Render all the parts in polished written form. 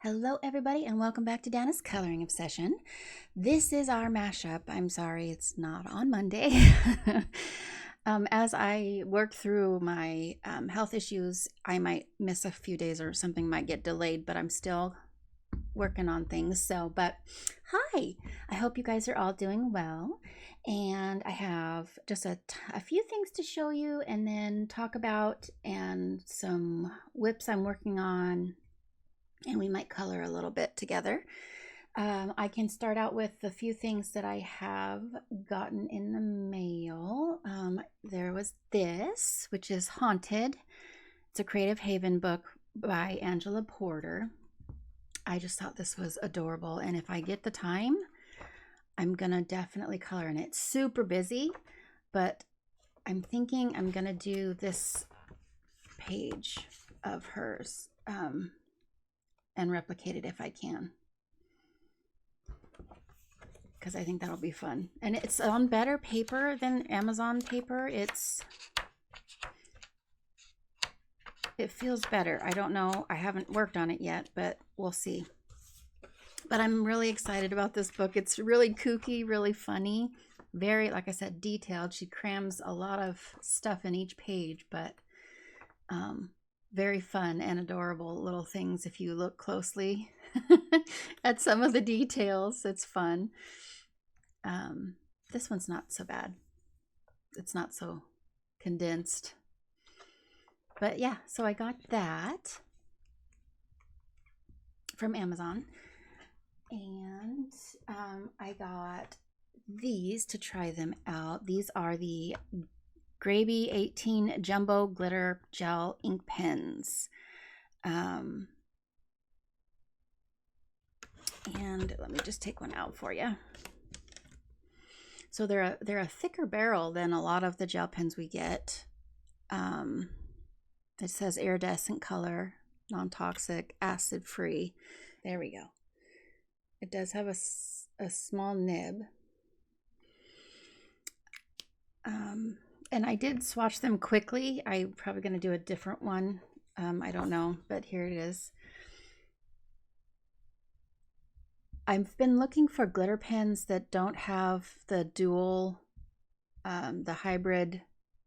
Hello everybody and welcome back to Dana's Coloring Obsession. This is our mashup. I'm sorry it's not on Monday. As I work through my health issues, I might miss a few days or something might get delayed, but I'm still working on things. But hi, I hope you guys are all doing well. And I have just a few things to show you and then talk about, and some whips I'm working on, and we might color a little bit together. I can start out with a few things that I have gotten in the mail. There was this, which is Haunted. It's a Creative Haven book by Angela Porter. I just thought this was adorable, and if I get the time, I'm gonna definitely color in it. It's super busy, but I'm thinking I'm gonna do this page of hers and replicate it if I can, because I think that'll be fun. And it's on better paper than Amazon paper. It feels better. I don't know, I haven't worked on it yet, but we'll see. But I'm really excited about this book. It's really kooky, really funny, very, like I said, detailed. She crams a lot of stuff in each page, but very fun and adorable little things if you look closely at some of the details. It's fun. This one's not so bad. It's not so condensed. But yeah, so I got that from Amazon. And I got these to try them out. These are the Graby 18 Jumbo Glitter Gel Ink Pens. And let me just take one out for you. So they're a thicker barrel than a lot of the gel pens we get. It says iridescent color, non-toxic, acid-free. There we go. It does have a small nib. And I did swatch them quickly. I'm probably going to do a different one. I don't know, but here it is. I've been looking for glitter pens that don't have the dual, the hybrid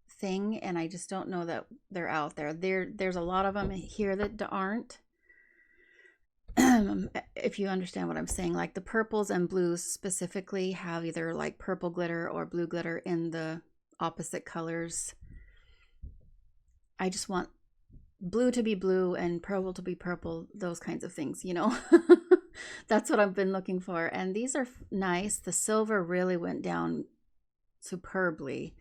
thing, and I just don't know that they're out there. There's a lot of them here that aren't. If you understand what I'm saying, like the purples and blues specifically have either like purple glitter or blue glitter in the opposite colors. I just want blue to be blue and purple to be purple, those kinds of things, you know. That's what I've been looking for, and these are nice. The silver really went down superbly.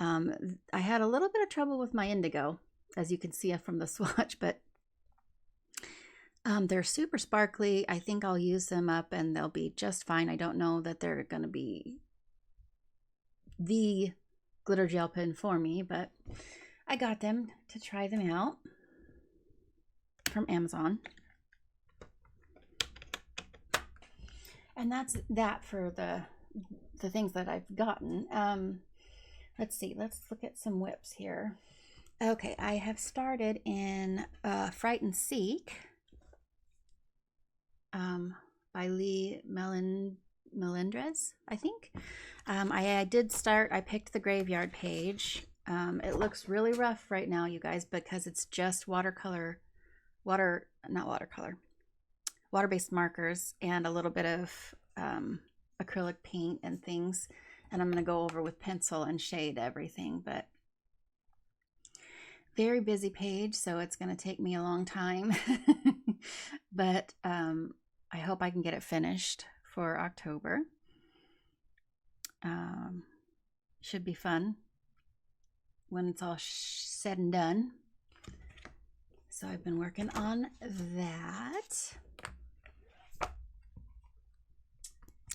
I had a little bit of trouble with my indigo, as you can see from the swatch, but they're super sparkly. I think I'll use them up and they'll be just fine. I don't know that they're going to be the glitter gel pen for me, but I got them to try them out from Amazon. And that's that for the things that I've gotten. Let's see. Let's look at some whips here. Okay, I have started in Fright and Seek by Lee Melendrez, I think. I did start. I picked the Graveyard page. It looks really rough right now, you guys, because it's just water-based markers and a little bit of acrylic paint and things, and I'm going to go over with pencil and shade everything. But very busy page, so it's going to take me a long time. But I hope I can get it finished for October. Should be fun when it's all said and done. So I've been working on that.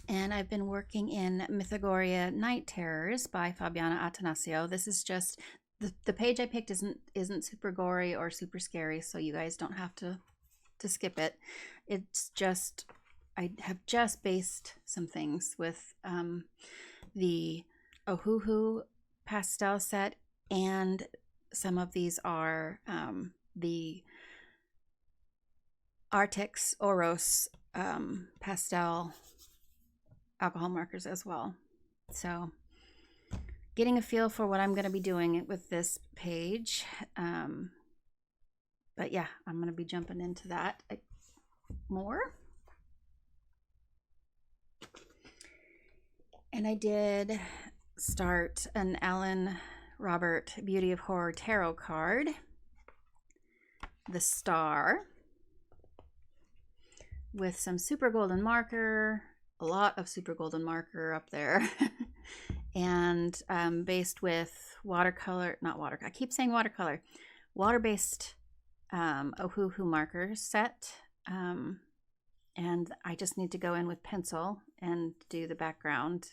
And I've been working in Mythagoria Night Terrors by Fabiana Attanasio. This is just, the page I picked isn't super gory or super scary, so you guys don't have to skip it. It's just, I have just based some things with the Ohuhu pastel set, and some of these are the Artix Oros pastel alcohol markers as well. So getting a feel for what I'm going to be doing with this page. But yeah, I'm going to be jumping into that more. And I did start an Alan Robert Beauty of Horror tarot card, the Star, with some super golden marker, a lot of super golden marker up there, and based with watercolor, not watercolor, I keep saying watercolor, water-based Ohuhu marker set. And I just need to go in with pencil and do the background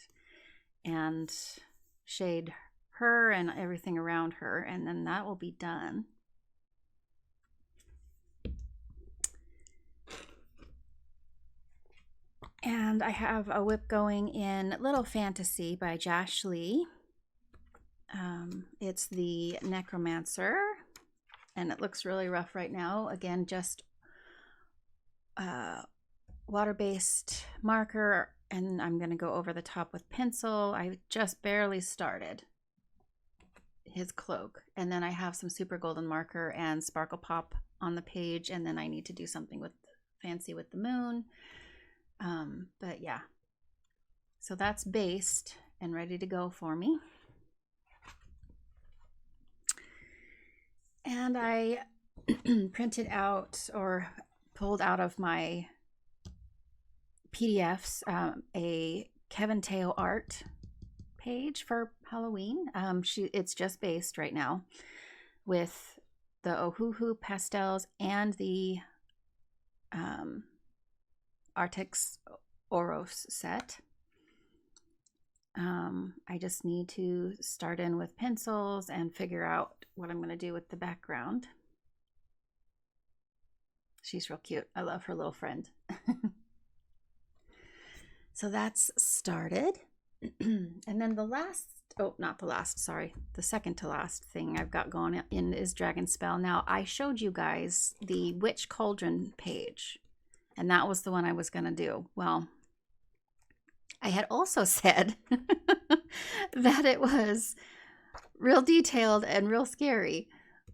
and shade her and everything around her, and then that will be done. And I have a whip going in Little Fantasy by Josh Lee. It's the Necromancer, and it looks really rough right now. Again, just water-based marker, and I'm going to go over the top with pencil. I just barely started his cloak, and then I have some super golden marker and sparkle pop on the page, and then I need to do something with fancy with the moon. But yeah, so that's based and ready to go for me. And I printed out or pulled out of my PDFs a Kevin Teo art page for Halloween. It's just based right now with the Ohuhu pastels and the Artix Oros set. I just need to start in with pencils and figure out what I'm going to do with the background. She's real cute. I love her little friend. So that's started. And then the last, oh, not the last, sorry. The second to last thing I've got going in is Dragon Spell. Now, I showed you guys the Witch Cauldron page, and that was the one I was going to do. Well, I had also said that it was real detailed and real scary,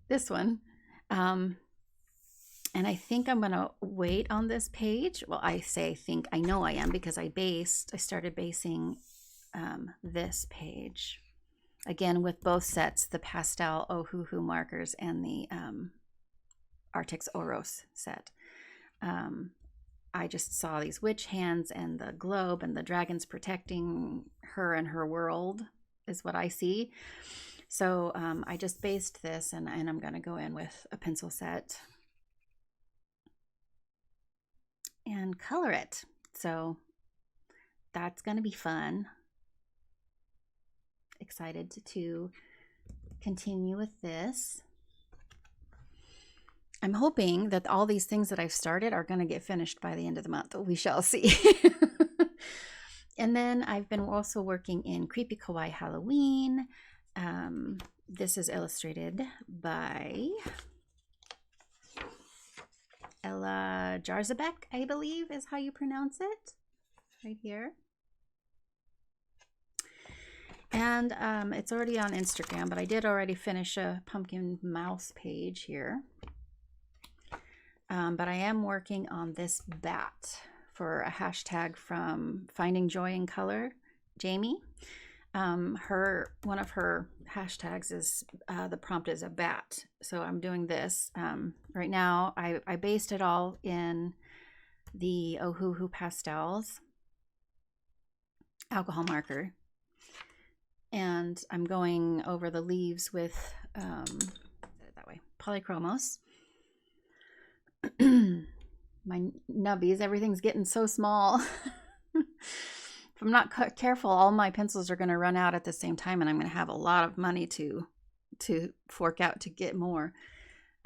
this one. And I think I'm going to wait on this page. Well, I say think, I know I am, because I started basing this page. Again, with both sets, the pastel Ohuhu markers and the Artix Oros set. I just saw these witch hands and the globe and the dragons protecting her and her world is what I see. So I just based this, and I'm going to go in with a pencil set and color it. So that's going to be fun. Excited to continue with this. I'm hoping that all these things that I've started are going to get finished by the end of the month. We shall see. And then I've been also working in Creepy Kawaii Halloween. This is illustrated by Ella Jarzabek, I believe is how you pronounce it, right here. And it's already on Instagram, but I did already finish a pumpkin mouse page here. But I am working on this bat for a hashtag from Finding Joy in Color, Jamie. One of her hashtags is the prompt is a bat. So I'm doing this right now. I based it all in the Ohuhu pastels alcohol marker, and I'm going over the leaves with that way polychromos. My nubbies, everything's getting so small. If I'm not careful, all my pencils are going to run out at the same time, and I'm going to have a lot of money to fork out to get more.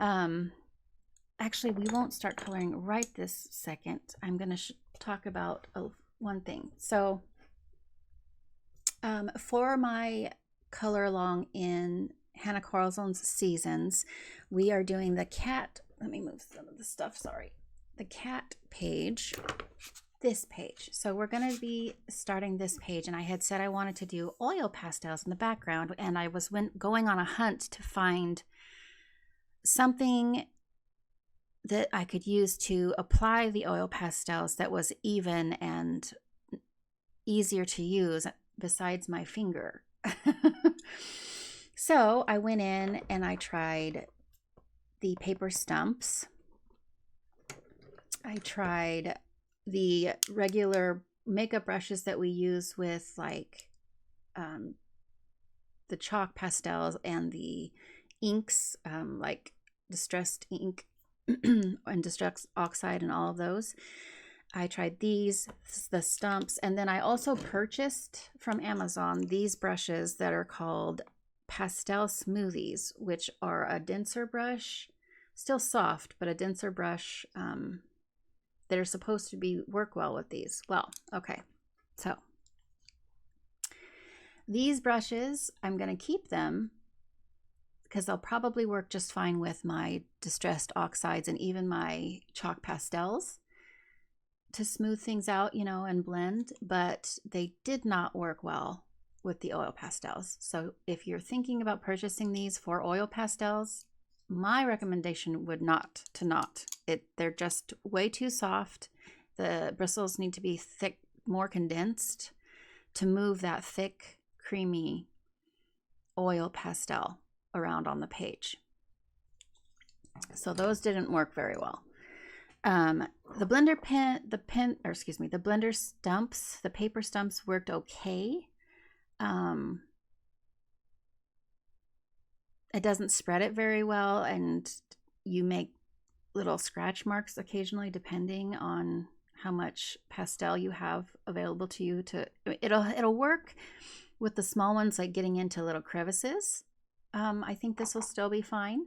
Actually, we won't start coloring right this second. I'm going to talk about one thing. So for my color along in Hannah Carlson's Seasons, we are doing the cat. Let me move some of the stuff, sorry. the cat page, this page. So we're going to be starting this page, and I had said I wanted to do oil pastels in the background, and I was going on a hunt to find something that I could use to apply the oil pastels that was even and easier to use besides my finger. So I went in and I tried the paper stumps. I tried the regular makeup brushes that we use with like the chalk pastels and the inks, like distressed ink and distress oxide and all of those. I tried these, the stumps, and then I also purchased from Amazon these brushes that are called pastel smoothies, which are a denser brush, still soft, but a denser brush that are supposed to work well with these. Well, okay, so these brushes, I'm going to keep them because they'll probably work just fine with my distressed oxides and even my chalk pastels to smooth things out, you know, and blend, but they did not work well with the oil pastels. So if you're thinking about purchasing these for oil pastels, my recommendation would not. They're just way too soft. The bristles need to be thick, more condensed to move that thick, creamy oil pastel around on the page. So those didn't work very well. The blender stumps, the paper stumps worked okay. It doesn't spread it very well, and you make little scratch marks occasionally depending on how much pastel you have available to you. It'll work with the small ones, like getting into little crevices. I think this will still be fine.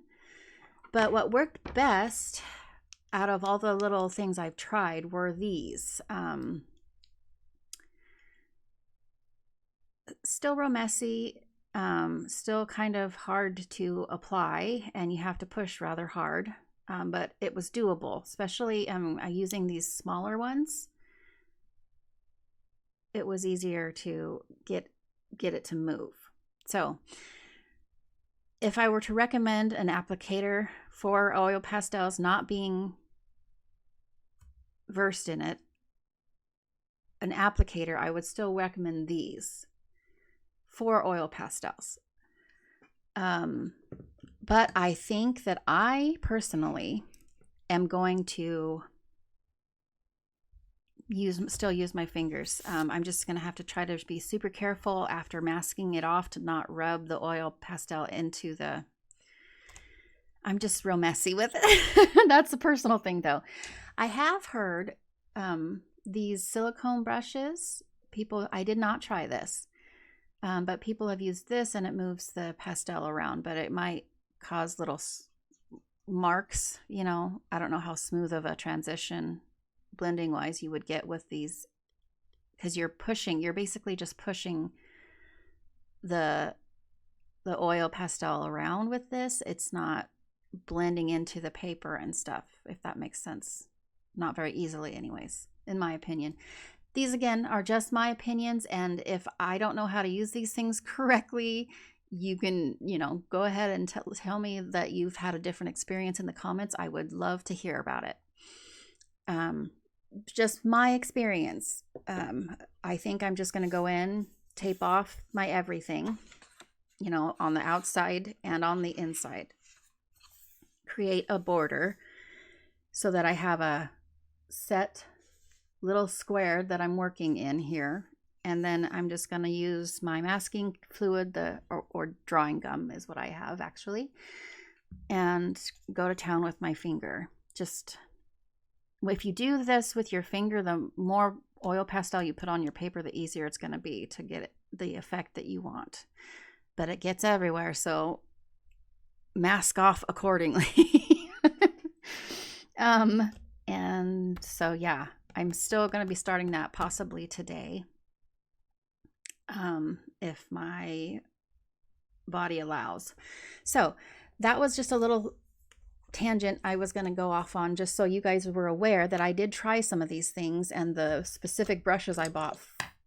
But what worked best out of all the little things I've tried were these. Still real messy, still kind of hard to apply, and you have to push rather hard, but it was doable, especially using these smaller ones. It was easier to get it to move. So if I were to recommend an applicator for oil pastels, not being versed in it, an applicator, I would still recommend these for oil pastels. But I think that I personally am going to still use my fingers. I'm just going to have to try to be super careful after masking it off to not rub the oil pastel into the... I'm just real messy with it. That's a personal thing though. I have heard these silicone brushes, I did not try this, but people have used this and it moves the pastel around, but it might cause little marks, you know. I don't know how smooth of a transition blending wise you would get with these, because you're basically just pushing the oil pastel around with this. It's not blending into the paper and stuff, if that makes sense. Not very easily anyways, in my opinion. These again are just my opinions, and if I don't know how to use these things correctly, you can, you know, go ahead and tell me that you've had a different experience in the comments. I would love to hear about it. Just my experience. I think I'm just going to go in, tape off my everything, you know, on the outside and on the inside. Create a border so that I have a set little square that I'm working in here, and then I'm just going to use my masking fluid, or drawing gum is what I have actually, and go to town with my finger. Just, if you do this with your finger, the more oil pastel you put on your paper, the easier it's going to be to get the effect that you want. But it gets everywhere, so mask off accordingly. And so yeah, I'm still going to be starting that possibly today, if my body allows. So that was just a little tangent I was going to go off on, just so you guys were aware that I did try some of these things, and the specific brushes I bought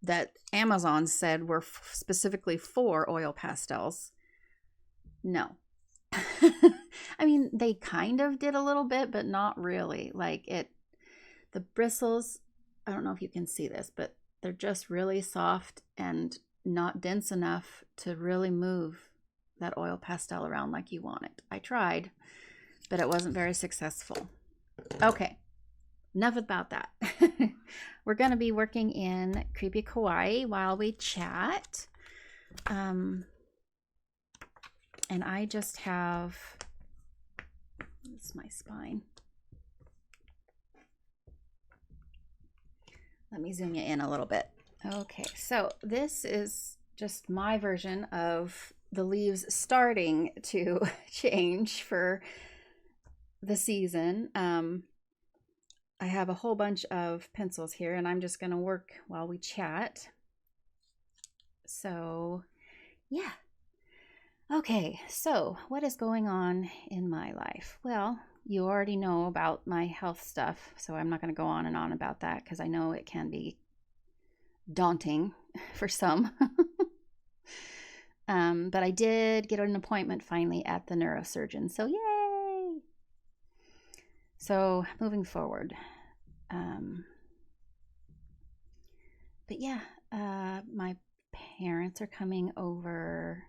that Amazon said were specifically for oil pastels. No. I mean, they kind of did a little bit, but not really. Like the bristles, I don't know if you can see this, but they're just really soft and not dense enough to really move that oil pastel around like you want it. I tried, but it wasn't very successful. Okay, enough about that. We're going to be working in Creepy Kawaii while we chat. And I just have, this is my spine. Let me zoom you in a little bit. Okay, so this is just my version of the leaves starting to change for the season. I have a whole bunch of pencils here, and I'm just going to work while we chat. So, yeah. Okay, so what is going on in my life? Well, you already know about my health stuff, so I'm not going to go on and on about that because I know it can be daunting for some. But I did get an appointment finally at the neurosurgeon, so yay! So moving forward. But yeah, my parents are coming over.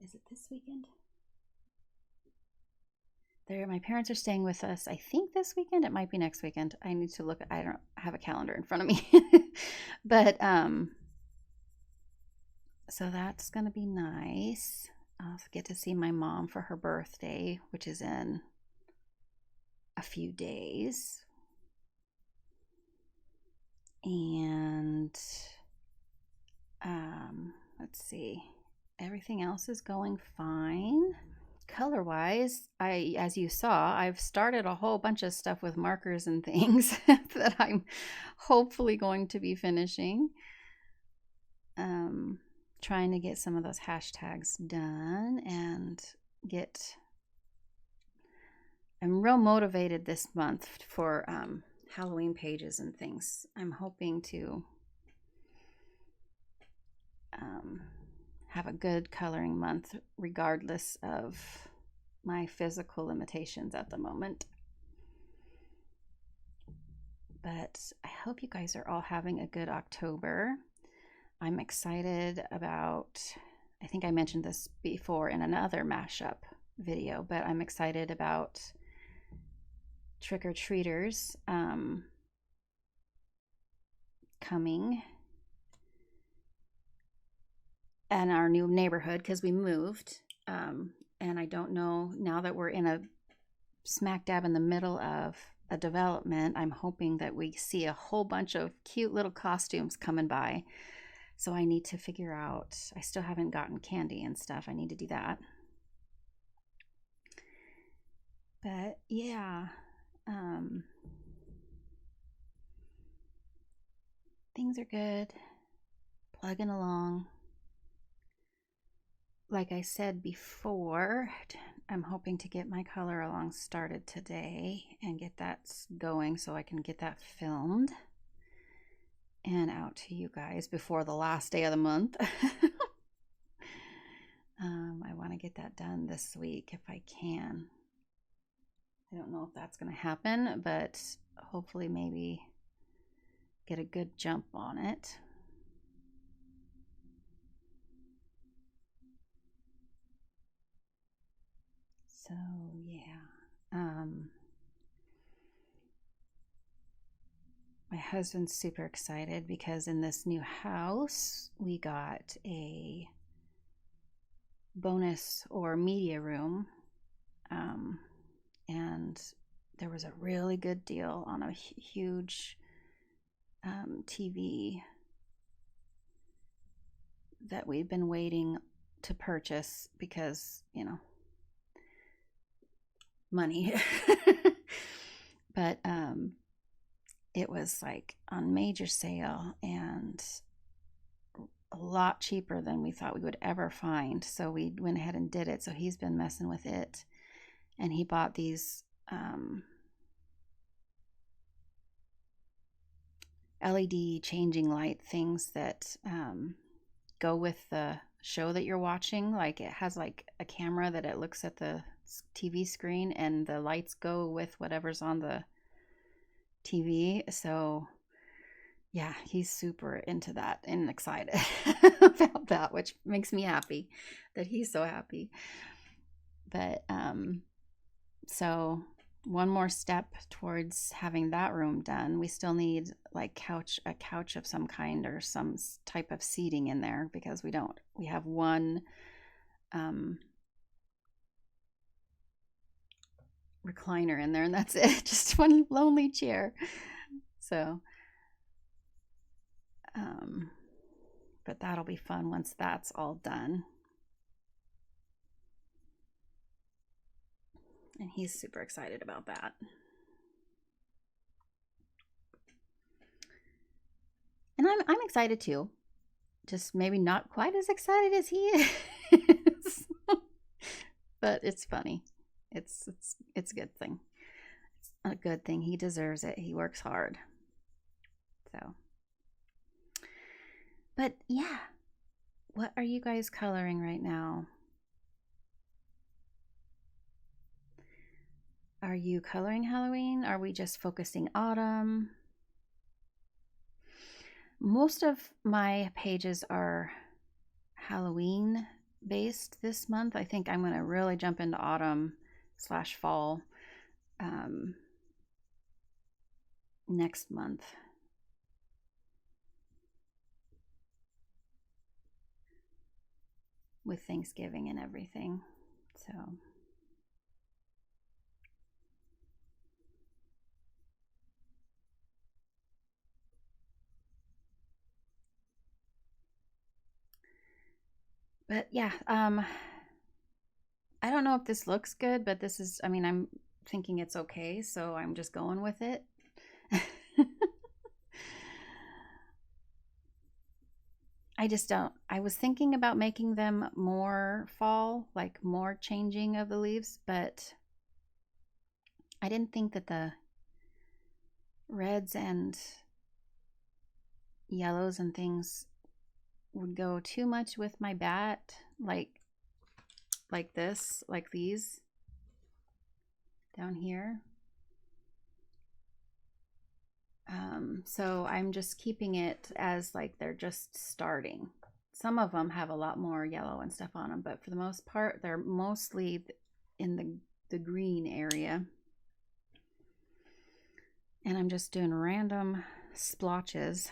Is it this weekend? My parents are staying with us, I think this weekend. It might be next weekend. I need to look. I don't have a calendar in front of me. But so that's gonna be nice. I'll get to see my mom for her birthday, which is in a few days. And let's see. Everything else is going fine. Color wise, as you saw, I've started a whole bunch of stuff with markers and things that I'm hopefully going to be finishing. Trying to get some of those hashtags done and I'm real motivated this month for Halloween pages and things. I'm hoping to have a good coloring month regardless of my physical limitations at the moment. But I hope you guys are all having a good October. I'm excited about, I think I mentioned this before in another mashup video, but I'm excited about trick-or-treaters coming in our new neighborhood because we moved, and I don't know, now that we're in a smack dab in the middle of a development, I'm hoping that we see a whole bunch of cute little costumes coming by. So I need to figure out, I still haven't gotten candy and stuff. I need to do that. But yeah, things are good, plugging along. Like I said before, I'm hoping to get my color along started today and get that going so I can get that filmed and out to you guys before the last day of the month. I want to get that done this week if I can. I don't know if that's going to happen, but hopefully maybe get a good jump on it. So yeah, my husband's super excited because in this new house we got a bonus or media room, and there was a really good deal on a huge TV that we've been waiting to purchase because, you know, money. But it was like on major sale and a lot cheaper than we thought we would ever find. So we went ahead and did it. So he's been messing with it. And he bought these LED changing light things that go with the show that you're watching. Like it has like a camera that it looks at the TV screen and the lights go with whatever's on the TV. So yeah, he's super into that and excited about that, which makes me happy that he's so happy. But so one more step towards having that room done. We still need like a couch of some kind or some type of seating in there, because we have one recliner in there and that's it. Just one lonely chair. So but that'll be fun once that's all done. And he's super excited about that. And I'm excited too. Just maybe not quite as excited as he is. But it's funny. It's a good thing. It's a good thing. He deserves it. He works hard. So. But yeah. What are you guys coloring right now? Are you coloring Halloween? Are we just focusing autumn? Most of my pages are Halloween based this month. I think I'm going to really jump into autumn/fall next month. With Thanksgiving and everything. So but yeah, I don't know if this looks good, but this is, I mean, I'm thinking it's okay, so I'm just going with it. I was thinking about making them more fall, like more changing of the leaves, but I didn't think that the reds and yellows and things would go too much with my bat, like this, like these down here. So I'm just keeping it as like they're just starting. Some of them have a lot more yellow and stuff on them, but for the most part, they're mostly in the green area. And I'm just doing random splotches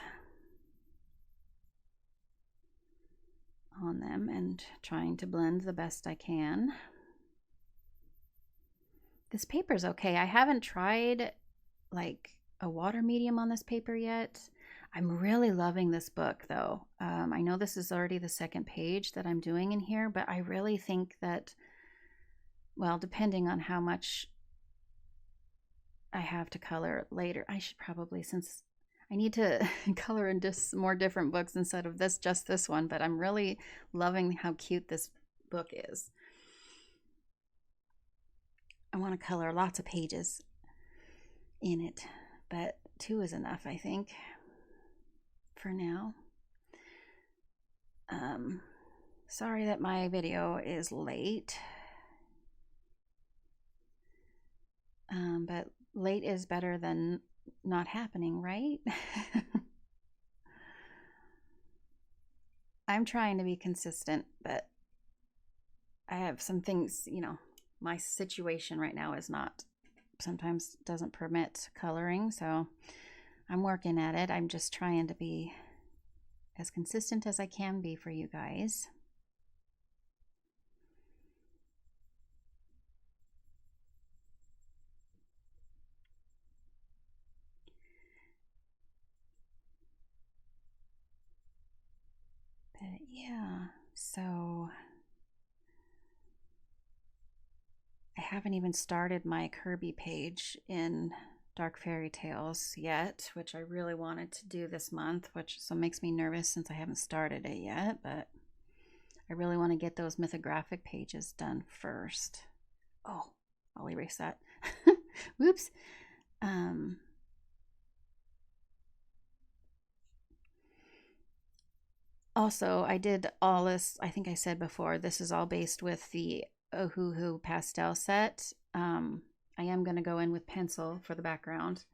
on them and trying to blend the best I can. This paper's okay. I haven't tried like a water medium on this paper yet. I'm really loving this book though. I know this is already the second page that I'm doing in here, but I really think that, well, depending on how much I have to color later, I should probably, since I need to color in just more different books instead of just this one, but I'm really loving how cute this book is. I want to color lots of pages in it, but 2 is enough, I think, for now. Sorry that my video is late, but late is better than not happening, right? I'm trying to be consistent, but I have some things, you know, my situation right now is not, sometimes doesn't permit coloring, so I'm working at it. I'm just trying to be as consistent as I can be for you guys. But yeah, so I haven't even started my Kirby page in Dark Fairy Tales yet, which I really wanted to do this month, which so makes me nervous since I haven't started it yet, but I really want to get those mythographic pages done first. Oh, I'll erase that. Whoops. Also, I did all this, I think I said before, this is all based with the Ohuhu pastel set. I am going to go in with pencil for the background.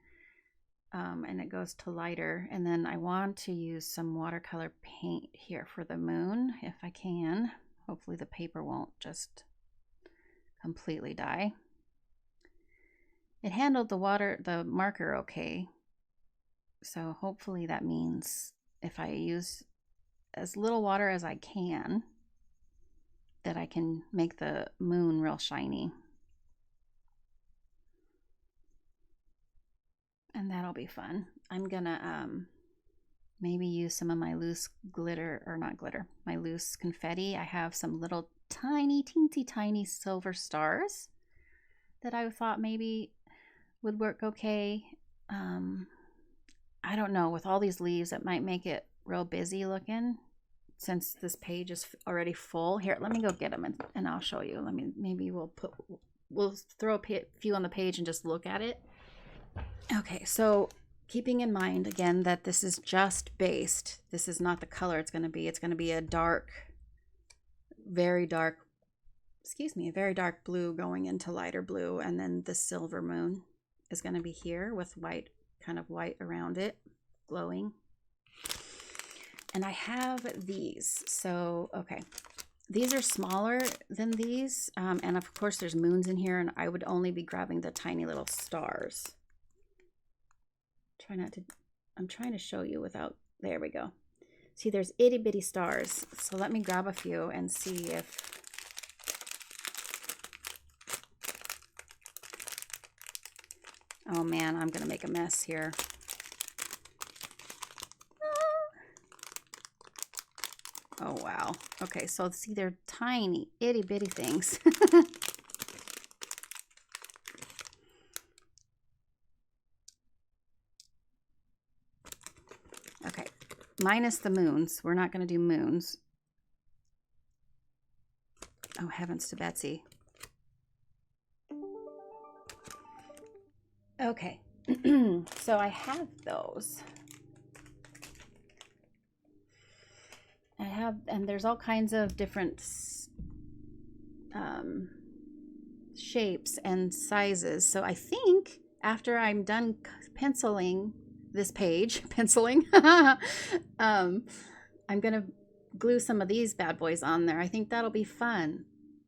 And it goes to lighter. And then I want to use some watercolor paint here for the moon, if I can. Hopefully the paper won't just completely die. It handled the marker okay. So hopefully that means if I use as little water as I can, that I can make the moon real shiny. And that'll be fun. I'm gonna maybe use some of my loose glitter, or not glitter, my loose confetti. I have some little tiny, teensy tiny silver stars that I thought maybe would work okay. I don't know, with all these leaves, it might make it real busy looking since this page is already full. Here, let me go get them and I'll show you. Maybe we'll throw a few on the page and just look at it. Okay, so keeping in mind again that this is just based, this is not the color it's going to be. It's going to be a dark, very dark, a very dark blue going into lighter blue, and then the silver moon is going to be here with white, kind of white around it, glowing. And I have these, so okay, these are smaller than these, and of course there's moons in here, and I would only be grabbing the tiny little stars. I'm trying to show you without, there we go. See, there's itty bitty stars. So let me grab a few and see if, oh man, I'm gonna make a mess here. Oh wow. Okay, so see, they're tiny, itty bitty things. Okay, minus the moons. We're not going to do moons. Oh, heavens to Betsy. Okay, so I have those. And there's all kinds of different shapes and sizes. So I think after I'm done penciling this page, I'm gonna glue some of these bad boys on there. I think that'll be fun.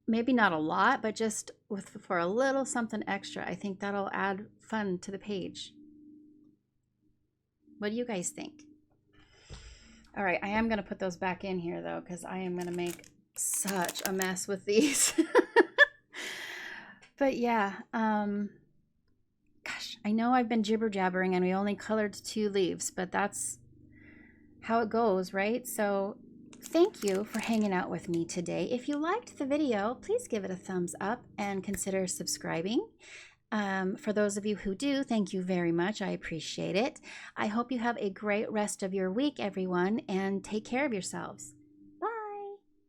Maybe not a lot, but just for a little something extra. I think that'll add fun to the page. What do you guys think? All right, I am gonna put those back in here though, because I am gonna make such a mess with these. But yeah, gosh, I know I've been jibber jabbering and we only colored 2 leaves, but that's how it goes, right? So thank you for hanging out with me today. If you liked the video, please give it a thumbs up and consider subscribing. For those of you who do, thank you very much. I appreciate it. I hope you have a great rest of your week, everyone, and take care of yourselves.